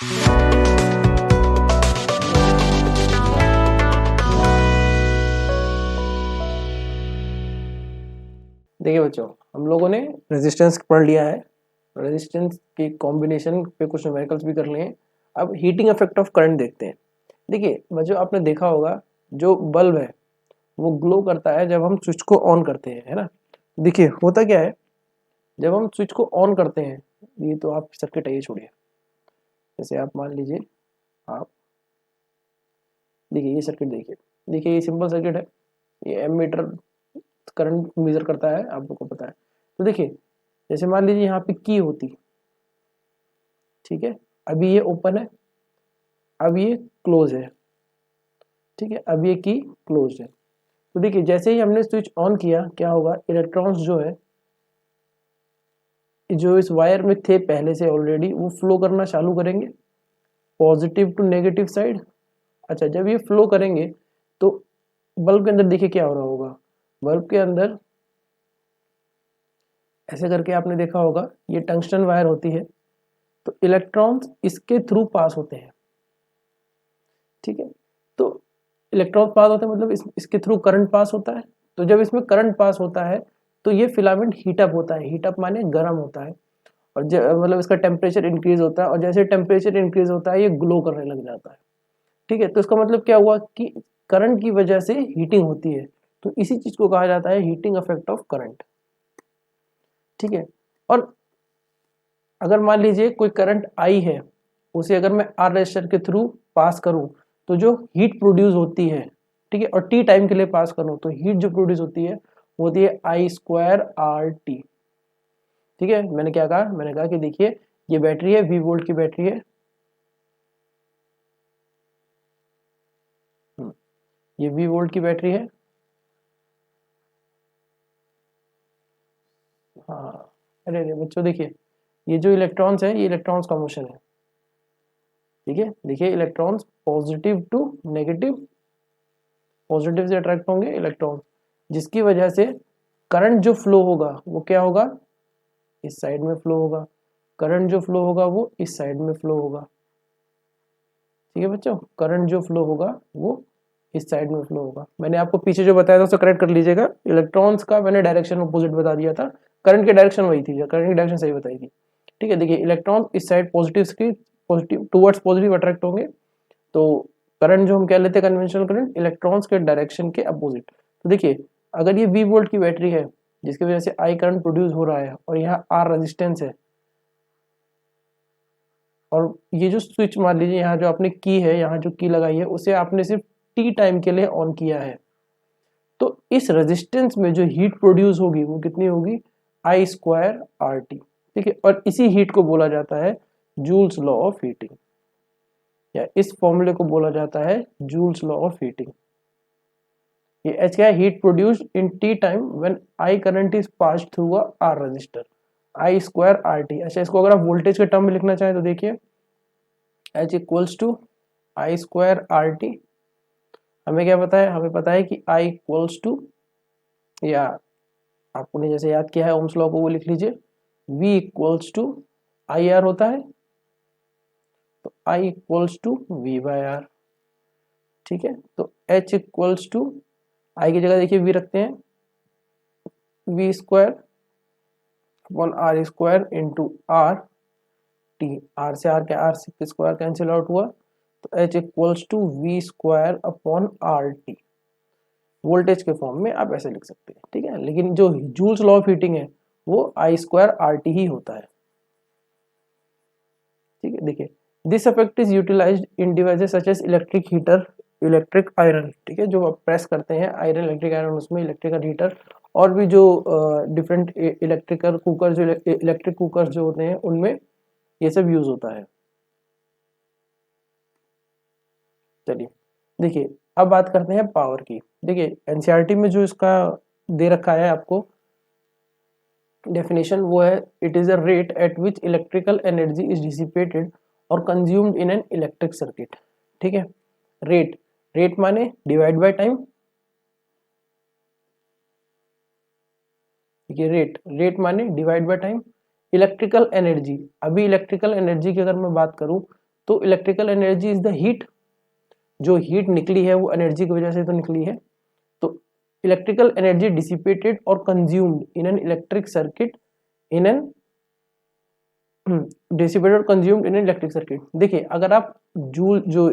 देखिए बच्चों, हम लोगों ने रेजिस्टेंस पढ़ लिया है, रेजिस्टेंस के कॉम्बिनेशन पे कुछ न्यूमेरिकल्स भी कर लिए हैं। अब हीटिंग इफेक्ट ऑफ करंट देखते हैं। देखिए बच्चों, आपने देखा होगा जो बल्ब है वो ग्लो करता है जब हम स्विच को ऑन करते हैं, है ना। देखिए होता क्या है, जब हम स्विच को ऑन करते हैं, ये तो आप सर्किट है, ये छोड़िए। जैसे आप मान लीजिए, आप देखिए ये सर्किट, देखिए ये सिंपल सर्किट है। ये एमीटर करंट मेजर करता है, आप लोग को पता है। तो देखिए, जैसे मान लीजिए यहाँ पे की होती, ठीक है, अभी ये ओपन है, अब ये क्लोज है, ठीक है, अब ये की क्लोज है। तो देखिए जैसे ही हमने स्विच ऑन किया, क्या होगा, इलेक्ट्रॉन्स जो है, जो इस वायर में थे पहले से ऑलरेडी, वो फ्लो करना चालू करेंगे पॉजिटिव टू नेगेटिव साइड। अच्छा, जब ये फ्लो करेंगे तो बल्ब के अंदर देखिए क्या हो रहा होगा। बल्ब के अंदर ऐसे करके आपने देखा होगा, ये टंगस्टन वायर होती है, तो इलेक्ट्रॉन्स इसके थ्रू पास होते हैं, ठीक है। तो इलेक्ट्रॉन पास होते हैं मतलब इसके थ्रू करंट पास होता है। तो जब इसमें करंट पास होता है तो ये फिलामेंट हीटअप होता है, हीटअप माने गर्म होता है, और मतलब इसका टेम्परेचर इंक्रीज होता है, और जैसे टेम्परेचर इंक्रीज होता है ये ग्लो करने लग जाता है, ठीक है। तो इसका मतलब क्या हुआ कि करंट की वजह से हीटिंग होती है। तो इसी चीज को कहा जाता है हीटिंग इफेक्ट ऑफ करंट, ठीक है। और अगर मान लीजिए कोई करंट आई है, उसे अगर मैं आर रेजिस्टर के थ्रू पास करूं, तो जो हीट प्रोड्यूस होती है, ठीक है, और टी टाइम के लिए पास करूं, तो हीट जो प्रोड्यूस होती है वो होती है आई स्क्वायर आर टी, ठीक है। मैंने क्या कहा, मैंने कहा कि देखिए ये बैटरी है, वी वोल्ट की बैटरी है, ये वी वोल्ट की बैटरी है, हाँ। अरे अरे बच्चों देखिए, ये जो इलेक्ट्रॉन्स है, ये इलेक्ट्रॉन्स का मोशन है, ठीक है। देखिए electrons positive to negative, positive से अट्रैक्ट होंगे इलेक्ट्रॉन, जिसकी वजह से करंट जो फ्लो होगा वो क्या होगा, इस साइड में फ्लो होगा। करंट जो फ्लो होगा वो इस साइड में फ्लो होगा, ठीक है बच्चों। करंट जो फ्लो होगा वो इस साइड में फ्लो होगा। मैंने आपको पीछे जो बताया था उसे करेक्ट कर लीजिएगा। इलेक्ट्रॉन्स का मैंने डायरेक्शन अपोजिट बता दिया था, करंट की डायरेक्शन वही थी, करंट की डायरेक्शन सही बताई थी, ठीक है। देखिए इलेक्ट्रॉन इस साइड पॉजिटिव की पॉजिटिव टुवर्ड्स पॉजिटिव अट्रैक्ट होंगे, तो करंट जो हम कह लेते हैं कन्वेंशनल करंट, इलेक्ट्रॉन्स के डायरेक्शन के अपोजिट। तो देखिए अगर ये वी वोल्ट की बैटरी है, जिसकी वजह से आई करंट प्रोड्यूस हो रहा है, और यहाँ आर रेजिस्टेंस है, और ये जो स्विच मान लीजिए यहाँ जो आपने की है, यहाँ जो की लगाई है, उसे आपने सिर्फ टी टाइम के लिए ऑन किया है, तो इस रेजिस्टेंस में जो हीट प्रोड्यूस होगी वो कितनी होगी, आई स्क्वायर आर टी, ठीक है। और इसी हीट को बोला जाता है जूल्स लॉ ऑफ हीटिंग, या इस फॉर्मूले को बोला जाता है जूल्स लॉ ऑफ हीटिंग। ये एच क्या है, heat produced in T time when I current is passed through a R resistor, I square R T. अच्छा, इसको अगर आप वोल्टेज के टर्म में लिखना चाहें तो देखिए H equals to I square R T. हमें क्या पता है, हमें पता है कि आई इक्वल्स टू, या आपने जैसे याद किया है ओम्स लॉ को, वो लिख लीजिए, V equals to I R होता है, तो I equals to V by R, ठीक है। तो H इक्वल्स टू, आई की जगह देखिए V रखते हैं, V square upon R square into R T. R से आर, क्या आर से स्क्वायर कैंसिल आउट हुआ, तो H equals to V square upon R T. Voltage के फॉर्म में आप ऐसे लिख सकते हैं, ठीक है। लेकिन जो जूल्स लॉ ऑफ हीटिंग है वो आई स्क्वायर आर टी ही होता है, ठीक है। देखिए this effect is utilized in devices such as electric heater, electric iron, ठीक है, जो आप प्रेस करते हैं आयरन, इलेक्ट्रिक आयरन, उसमें इलेक्ट्रिकल हीटर, और भी जो डिफरेंट इलेक्ट्रिकल कुकर, जो इलेक्ट्रिक कुकर जो होते हैं उनमें ये सब यूज होता है। चलिए देखिए, अब बात करते हैं पावर की। देखिए एनसीईआरटी में जो इसका दे रखा है आपको डेफिनेशन, वो है it is a rate at which electrical energy is dissipated और consumed in an electric circuit, ठीक है। रेट, रेट माने डिवाइड बाय टाइम, ठीक है। रेट, रेट माने divide by time. Electrical energy, अभी इलेक्ट्रिकल एनर्जी की अगर मैं बात करूं तो electrical energy is the heat, जो हीट निकली है वो एनर्जी की वजह से तो निकली है। तो इलेक्ट्रिकल एनर्जी डिसिपेटेड और consumed in an electric circuit in an dissipated और consumed in an electric circuit. देखिए अगर आप जूल जो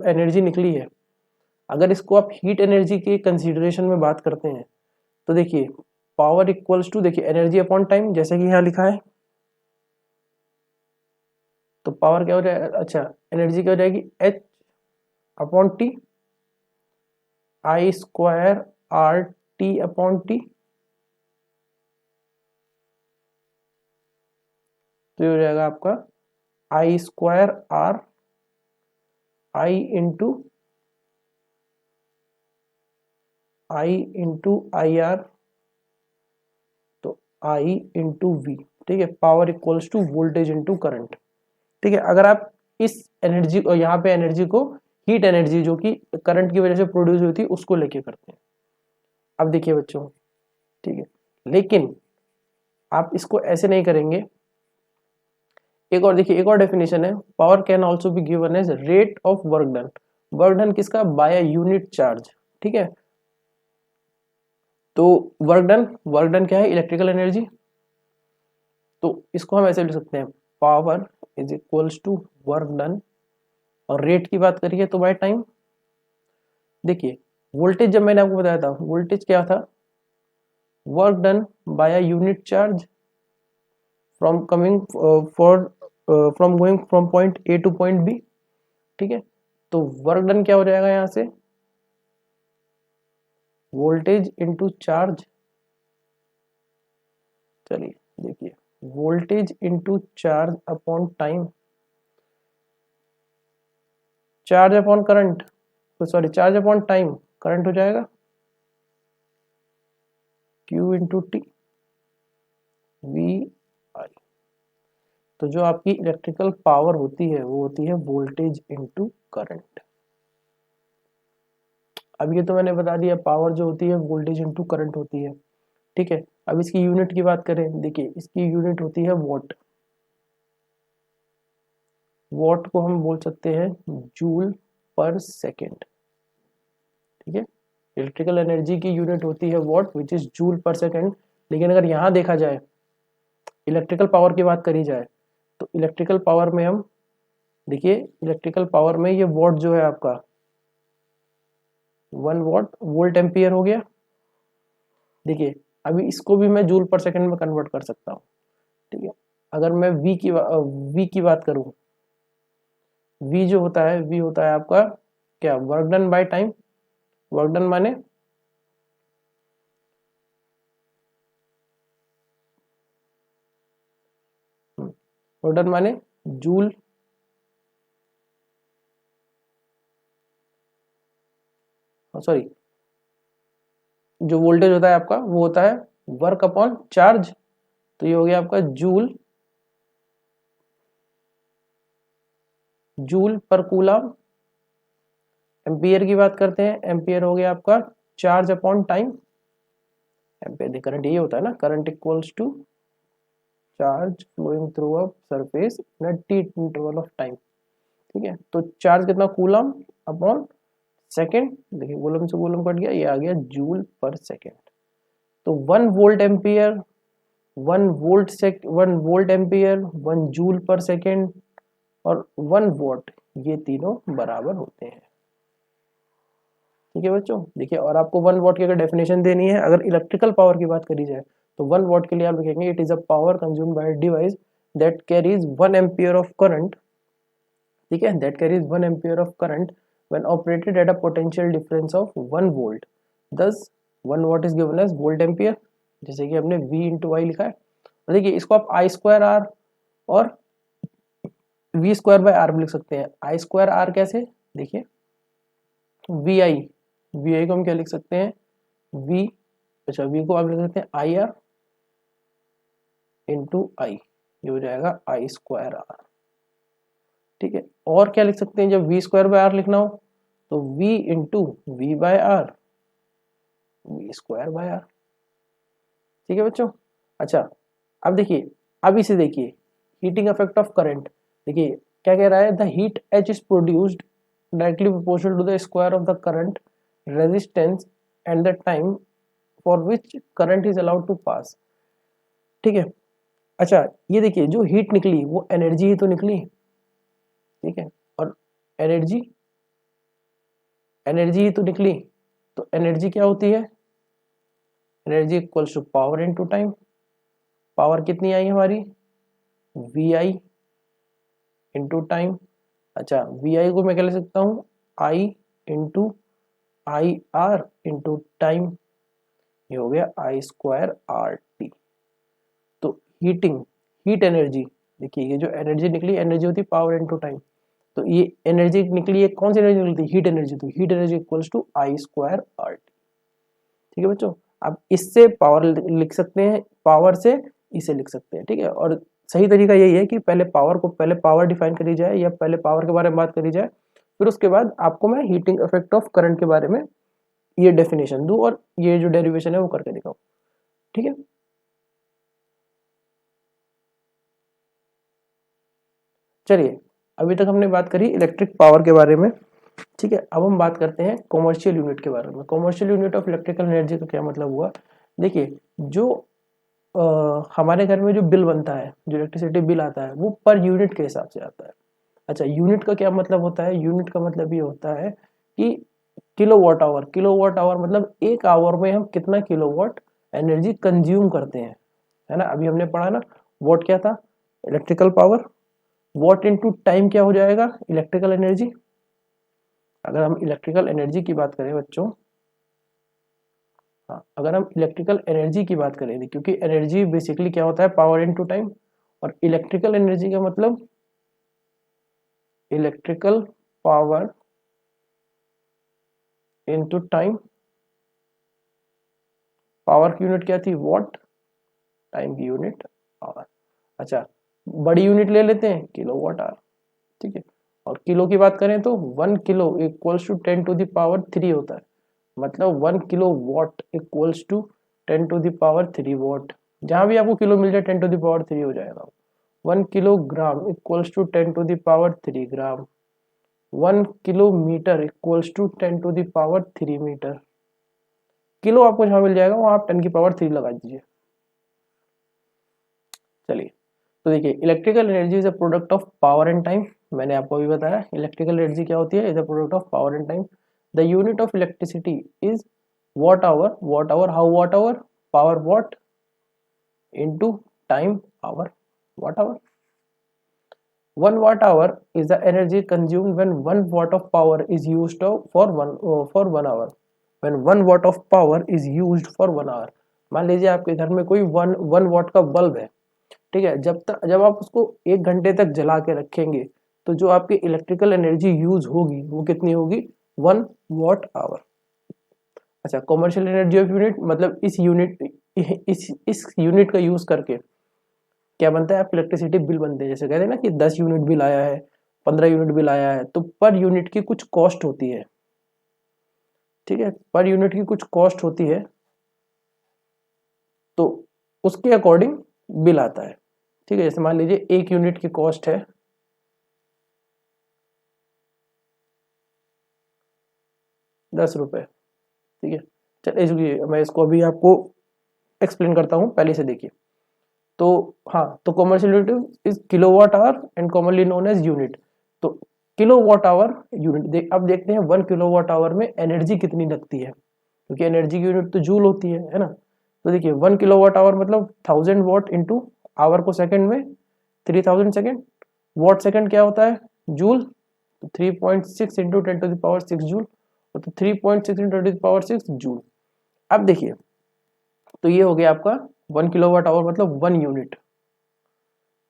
एनर्जी निकली है, अगर इसको आप हीट एनर्जी के कंसीडरेशन में बात करते हैं तो देखिए पावर इक्वल्स टू, देखिए एनर्जी अपॉन टाइम, जैसे कि यहाँ लिखा है। तो पावर क्या हो जाएगा, अच्छा एनर्जी क्या हो जाएगी, H upon T, I square R T upon T. तो ये हो जाएगा आपका I square R I into I R, तो आई इंटू वी। ठीक है, power equals to voltage into current. ठीक है, अगर आप इस एनर्जी को, यहाँ पे एनर्जी को हीट एनर्जी जो कि करंट की वजह से प्रोड्यूस हुई थी उसको लेके करते हैं। अब देखिए बच्चों, ठीक है, लेकिन आप इसको ऐसे नहीं करेंगे। एक और देखिए, एक और डेफिनेशन है, power can also be given as rate of work done. Work done किसका, बाय अ यूनिट चार्ज। ठीक है, तो वर्क डन क्या है, इलेक्ट्रिकल एनर्जी। तो इसको हम ऐसे लिख सकते हैं, power is equals to work done, और रेट की बात करिए तो बाय टाइम। देखिए वोल्टेज, जब मैंने आपको बताया था वोल्टेज क्या था, work done by a unit charge from coming for from going from point A to point B. ठीक है, तो वर्क डन क्या हो जाएगा यहां से, वोल्टेज इंटू चार्ज। चलिए देखिए, voltage into charge upon time, charge upon current, तो sorry charge upon time, current हो जाएगा Q into T V I. तो जो आपकी इलेक्ट्रिकल पावर होती है वो होती है वोल्टेज इंटू करंट। अब ये तो मैंने बता दिया, पावर जो होती है वोल्टेज इंटू करंट होती है। ठीक है, अब इसकी यूनिट की बात करें, देखिए इसकी यूनिट होती है वॉट। वॉट को हम बोल सकते हैं जूल पर सेकेंड। ठीक है, इलेक्ट्रिकल एनर्जी की यूनिट होती है what which is joule per second. लेकिन अगर यहाँ देखा जाए, इलेक्ट्रिकल पावर की बात करी जाए, तो इलेक्ट्रिकल पावर में हम देखिए, इलेक्ट्रिकल पावर में ये वॉट जो है आपका 1 वॉट, वोल्ट एम्पियर हो गया। देखिए अभी इसको भी मैं जूल पर सेकंड में कन्वर्ट कर सकता हूँ। ठीक है, अगर मैं वी की बात करूँ, वी जो होता है, वी होता है आपका क्या, work done by time. Work done माने वर्क डन माने जूल सॉरी, जो वोल्टेज होता है आपका वो होता है वर्क अपॉन चार्ज। तो ये हो गया आपका joule, joule per coulomb. Ampere की बात करते हैं, एम्पियर हो गया आपका charge upon time. Ampere current ये होता है ना, current equals to charge flowing through a surface in a T interval of time. ठीक है, तो चार्ज कितना, कूलम अपॉन सेकेंड। देखिए कूलम से कूलम कट गया, ये आ गया जूल पर सेकेंड। तो 1 volt ampere, 1 volt ampere, 1 joule per second और 1 वॉट, ये तीनों बराबर होते हैं। ठीक है बच्चों, देखिए और आपको 1 वॉट की अगर डेफिनेशन देनी है, अगर इलेक्ट्रिकल पावर की बात करी जाए, तो 1 वॉट के लिए आप लिखेंगे it is a power consumed by device that carries 1 ampere of current. ठीक है, that carries 1 ampere of current when operated at a potential difference of 1 volt. thus 1 what is given as volt ampere, जैसे कि हमने V into आई लिखा है। तो देखिए इसको आप आई स्क्वायर आर और वी स्क्वायर बाय आर भी लिख सकते हैं। आई स्क्वायर आर कैसे, देखिए वी आई, वी आई को हम क्या लिख सकते हैं, वी, अच्छा वी को आप लिख सकते हैं आई आर इंटू आई, ये हो जाएगा आई स्क्वायर आर। ठीक है, और क्या लिख सकते हैं, जब वी स्क्वायर बाय आर लिखना हो तो V into V by R, V square by R. ठीक है बच्चों, अच्छा अब देखिए, अब इसे देखिए हीटिंग इफेक्ट ऑफ करंट। देखिए क्या कह रहा है, the heat H is produced directly proportional to the square of the current resistance and the time for which current is allowed to pass. ठीक है, अच्छा ये देखिए जो हीट निकली वो एनर्जी ही तो निकली, ठीक है, और एनर्जी एनर्जी ही तो निकली, तो एनर्जी क्या होती है, energy equals to power into time. Power कितनी आई हमारी, वी आई इंटू टाइम। अच्छा वी आई को मैं क्या लिख सकता हूँ, I into I R into time, ये हो गया आई स्क्वायर आर टी। तो हीट एनर्जी, देखिए ये जो एनर्जी निकली एनर्जी होती है पावर इनटू टाइम, तो ये एनर्जी निकली है, कौन सी एनर्जी निकलती है, हीट एनर्जी, तो heat energy equals to I square R T. ठीक है बच्चों, आप इससे पावर लिख सकते हैं, पावर से इसे लिख सकते हैं, ठीक है। और सही तरीका यही है कि पहले पावर डिफाइन करी जाए या पहले पावर के बारे में बात करी जाए, फिर उसके बाद आपको मैं हीटिंग इफेक्ट ऑफ करंट के बारे में ये डेफिनेशन दूं और ये जो डेरिवेशन है वो करके दिखाऊं। ठीक है, चलिए अभी तक हमने बात करी इलेक्ट्रिक पावर के बारे में, ठीक है। अब हम बात करते हैं कॉमर्शियल यूनिट के बारे में। Commercial unit of electrical energy का क्या मतलब हुआ, देखिए जो हमारे घर में जो बिल बनता है, जो इलेक्ट्रिसिटी बिल आता है वो पर यूनिट के हिसाब से आता है। अच्छा यूनिट का क्या मतलब होता है, यूनिट का मतलब ये होता है कि किलोवाट आवर मतलब एक आवर में हम कितना किलोवाट एनर्जी कंज्यूम करते हैं, है ना। अभी हमने पढ़ा ना, वॉट क्या था, electrical power, watt into time क्या हो जाएगा, इलेक्ट्रिकल एनर्जी। अगर हम इलेक्ट्रिकल एनर्जी की बात करें बच्चों, हाँ अगर हम इलेक्ट्रिकल एनर्जी की बात करें, क्योंकि एनर्जी बेसिकली क्या होता है, पावर इनटू टाइम, और इलेक्ट्रिकल एनर्जी का मतलब electrical power into time. Power की यूनिट क्या थी, वॉट, टाइम की यूनिट आवर। अच्छा बड़ी यूनिट ले लेते हैं, किलोवाट आवर, ठीक है। और किलो की बात करें तो 1 किलो इक्वल्स टू 10⁻³ होता है, मतलब 1 kilowatt equals to 10⁻³ watt. जहां भी आपको किलो मिल जाए 10⁻³ हो जाएगा। 1 kilogram equals to 10⁻³ gram. 1 kilometre equals to 10⁻³ metre. Kilo आपको जहां मिल जाएगा वहां आप 10⁻³ लगा दीजिए। चलिए तो देखिए electrical energy is a product of power and time. मैंने आपको अभी बताया इलेक्ट्रिकल एनर्जी क्या होती है, is a product of power and time. The unit of electricity is watt hour. Watt hour, how watt hour, power watt into time hour, watt hour. 1 watt hour is the energy consumed when 1 watt of power is used for 1 hour. When 1 watt of power is used for 1 hour, मान लीजिए आपके घर में कोई 1 watt का bulb है, ठीक है। जब आप उसको 1 घंटे तक जला के रखेंगे तो जो आपकी इलेक्ट्रिकल एनर्जी यूज होगी वो कितनी होगी, 1 watt-hour। अच्छा कॉमर्शियल एनर्जी ऑफ यूनिट मतलब इस यूनिट का यूज करके क्या बनता है, आप इलेक्ट्रिसिटी बिल बनते हैं। जैसे कहते हैं ना कि 10 यूनिट बिल आया है, 15 यूनिट बिल आया है, तो पर यूनिट की कुछ कॉस्ट होती है, ठीक है, पर यूनिट की कुछ कॉस्ट होती है, तो उसके अकॉर्डिंग बिल आता है, ठीक है। जैसे मान लीजिए 1 यूनिट की कॉस्ट है 10 रुपए, ठीक है। चलिए मैं इसको अभी आपको एक्सप्लेन करता हूँ, पहले से देखिए। तो हाँ, तो commercial unit is kilowatt hour and commonly known as unit. तो किलोवाट आवर यूनिट, अब देखते हैं 1 किलोवाट आवर में एनर्जी कितनी लगती है, क्योंकि एनर्जी की यूनिट तो जूल होती है ना। तो देखिए 1 किलोवाट आवर मतलब 1000 वाट इंटू आवर को सेकंड में 3000 सेकंड, वाट सेकंड क्या होता है, जूल, तो 3.6 इंटू 10⁻6 जूल, तो 3.6 इंटू 10⁻6 जूल। अब देखिए तो ये हो गया आपका 1 किलोवाट आवर मतलब 1 यूनिट।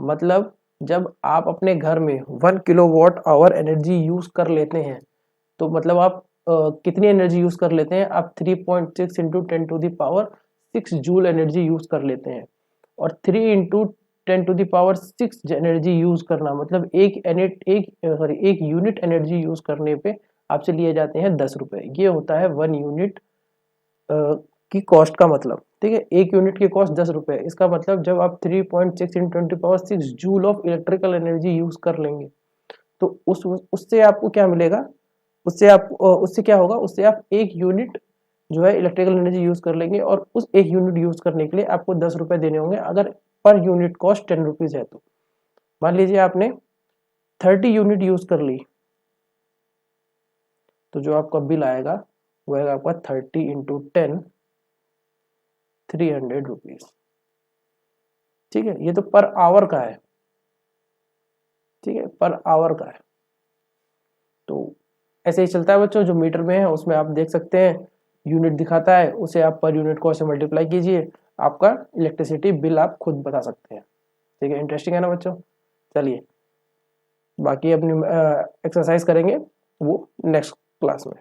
मतलब जब आप अपने घर में 1 किलोवाट आवर एनर्जी यूज कर लेते हैं तो मतलब आप कितनी एनर्जी यूज कर लेते हैं, आप 3.6 इंटू 10⁻6 जूल एनर्जी यूज कर लेते हैं। और 3 इंटू 10⁻6 एनर्जी यूज करना मतलब एक यूनिट एनर्जी यूज करने पे आपसे लिए जाते हैं 10 रुपए। ये होता है 1 यूनिट की कॉस्ट का मतलब, ठीक है। 1 यूनिट की कॉस्ट 10 रुपए, इसका मतलब जब आप 3.6 into 10⁻6 joule of electrical energy use कर लेंगे तो उससे आपको क्या मिलेगा, उससे क्या होगा, उससे आप 1 यूनिट जो है इलेक्ट्रिकल एनर्जी यूज कर लेंगे, और उस 1 यूनिट यूज करने के लिए आपको 10 रुपए देने होंगे अगर पर यूनिट कॉस्ट 10 रुपीज है। तो मान लीजिए आपने 30 यूनिट यूज कर ली, तो जो आपका बिल आएगा वो आएगा आपका 30 इंटू 10, 300 रुपीज। ठीक है, ये तो पर आवर का है। ठीक है, पर आवर का है। तो ऐसे ही चलता है बच्चों, जो मीटर में है उसमें आप देख सकते हैं यूनिट दिखाता है, उसे आप पर यूनिट कॉस्ट से मल्टीप्लाई कीजिए, आपका इलेक्ट्रिसिटी बिल आप खुद बता सकते हैं। ठीक है, इंटरेस्टिंग है ना बच्चों। चलिए बाकी अपनी एक्सरसाइज करेंगे वो नेक्स्ट क्लास में।